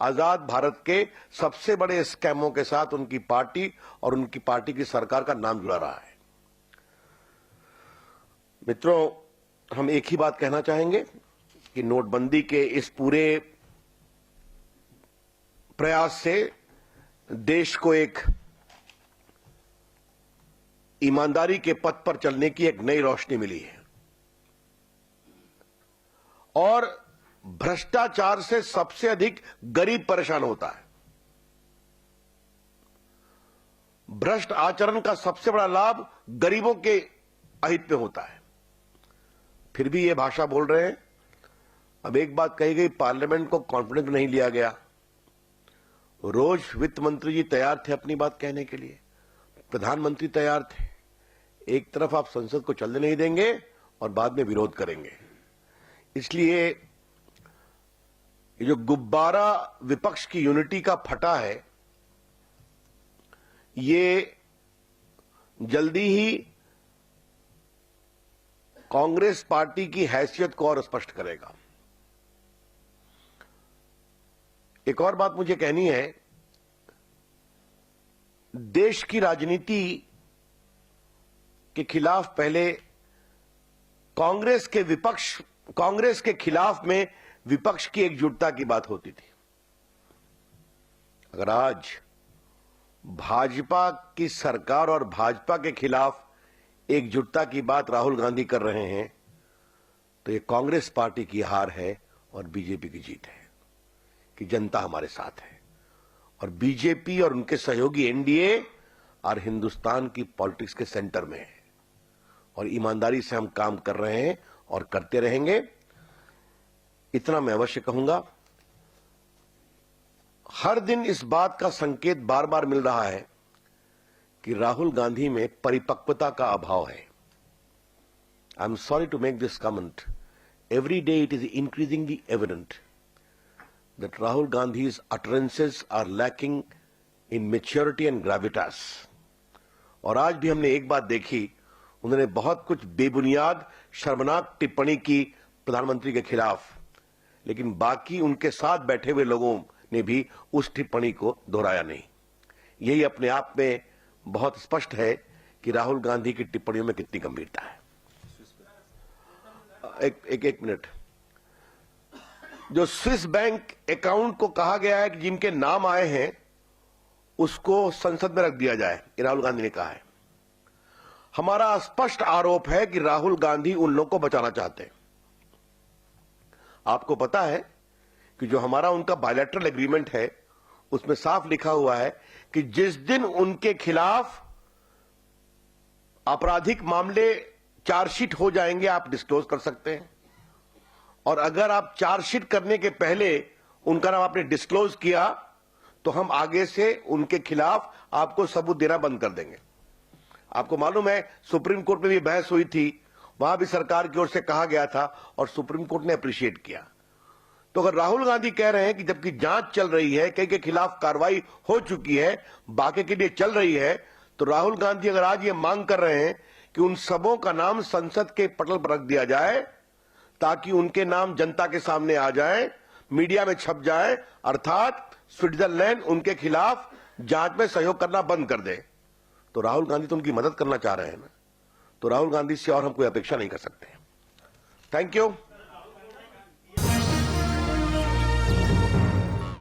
आजाद भारत के सबसे बड़े स्कैमों के साथ उनकी पार्टी और उनकी पार्टी की सरकार का नाम जुड़ा रहा है। मित्रों, हम एक ही बात कहना चाहेंगे कि नोटबंदी के इस पूरे प्रयास से देश को एक ईमानदारी के पथ पर चलने की एक नई रोशनी मिली है और भ्रष्टाचार से सबसे अधिक गरीब परेशान होता है। भ्रष्ट आचरण का सबसे बड़ा लाभ गरीबों के अहित में होता है। फिर भी ये भाषा बोल रहे हैं। अब एक बात कही गई, पार्लियामेंट को कॉन्फिडेंस नहीं लिया गया। रोज वित्त मंत्री जी तैयार थे अपनी बात कहने के लिए, प्रधानमंत्री तैयार थे। एक तरफ आप संसद को चलने नहीं देंगे और बाद में विरोध करेंगे। इसलिए ये जो गुब्बारा विपक्ष की यूनिटी का फटा है, ये जल्दी ही कांग्रेस पार्टी की हैसियत को और स्पष्ट करेगा। एक और बात मुझे कहनी है, देश की राजनीति के खिलाफ पहले कांग्रेस के खिलाफ में विपक्ष की एकजुटता की बात होती थी। अगर आज भाजपा की सरकार और भाजपा के खिलाफ एकजुटता की बात राहुल गांधी कर रहे हैं, तो ये कांग्रेस पार्टी की हार है और बीजेपी की जीत है कि जनता हमारे साथ है और बीजेपी और उनके सहयोगी एनडीए और हिंदुस्तान की पॉलिटिक्स के सेंटर में है और ईमानदारी से हम काम कर रहे हैं और करते रहेंगे। इतना मैं अवश्य कहूंगा, हर दिन इस बात का संकेत बार बार मिल रहा है कि राहुल गांधी में परिपक्वता का अभाव है। I am sorry to make this comment, every day it is increasingly evident that Rahul Gandhi's utterances are lacking in maturity and gravitas। और आज भी हमने एक बात देखी, उन्होंने बहुत कुछ बेबुनियाद शर्मनाक टिप्पणी की प्रधानमंत्री के खिलाफ, लेकिन बाकी उनके साथ बैठे हुए लोगों ने भी उस टिप्पणी को दोहराया नहीं। यही अपने आप में बहुत स्पष्ट है कि राहुल गांधी की टिप्पणियों में कितनी गंभीरता है। एक मिनट, जो स्विस बैंक अकाउंट को कहा गया है कि जिनके नाम आए हैं उसको संसद में रख दिया जाए, ये राहुल गांधी ने कहा है। हमारा स्पष्ट आरोप है कि राहुल गांधी उन लोगों को बचाना चाहते हैं। आपको पता है कि जो हमारा उनका बायलैटरल एग्रीमेंट है उसमें साफ लिखा हुआ है कि जिस दिन उनके खिलाफ आपराधिक मामले चार्जशीट हो जाएंगे आप डिस्क्लोज कर सकते हैं, और अगर आप चार्जशीट करने के पहले उनका नाम आपने डिस्क्लोज किया तो हम आगे से उनके खिलाफ आपको सबूत देना बंद कर देंगे। आपको मालूम है सुप्रीम कोर्ट में भी बहस हुई थी, वहां भी सरकार की ओर से कहा गया था और सुप्रीम कोर्ट ने अप्रिशिएट किया। तो अगर राहुल गांधी कह रहे हैं कि जबकि जांच चल रही है, कई के खिलाफ कार्रवाई हो चुकी है, बाकी के लिए चल रही है, तो राहुल गांधी अगर आज ये मांग कर रहे हैं कि उन सबों का नाम संसद के पटल पर रख दिया जाए ताकि उनके नाम जनता के सामने आ जाए, मीडिया में छप जाए, अर्थात स्विट्जरलैंड उनके खिलाफ जांच में सहयोग करना बंद कर दे, तो राहुल गांधी तो उनकी मदद करना चाह रहे हैं ना, तो राहुल गांधी से और हम कोई अपेक्षा नहीं कर सकते। Thank you.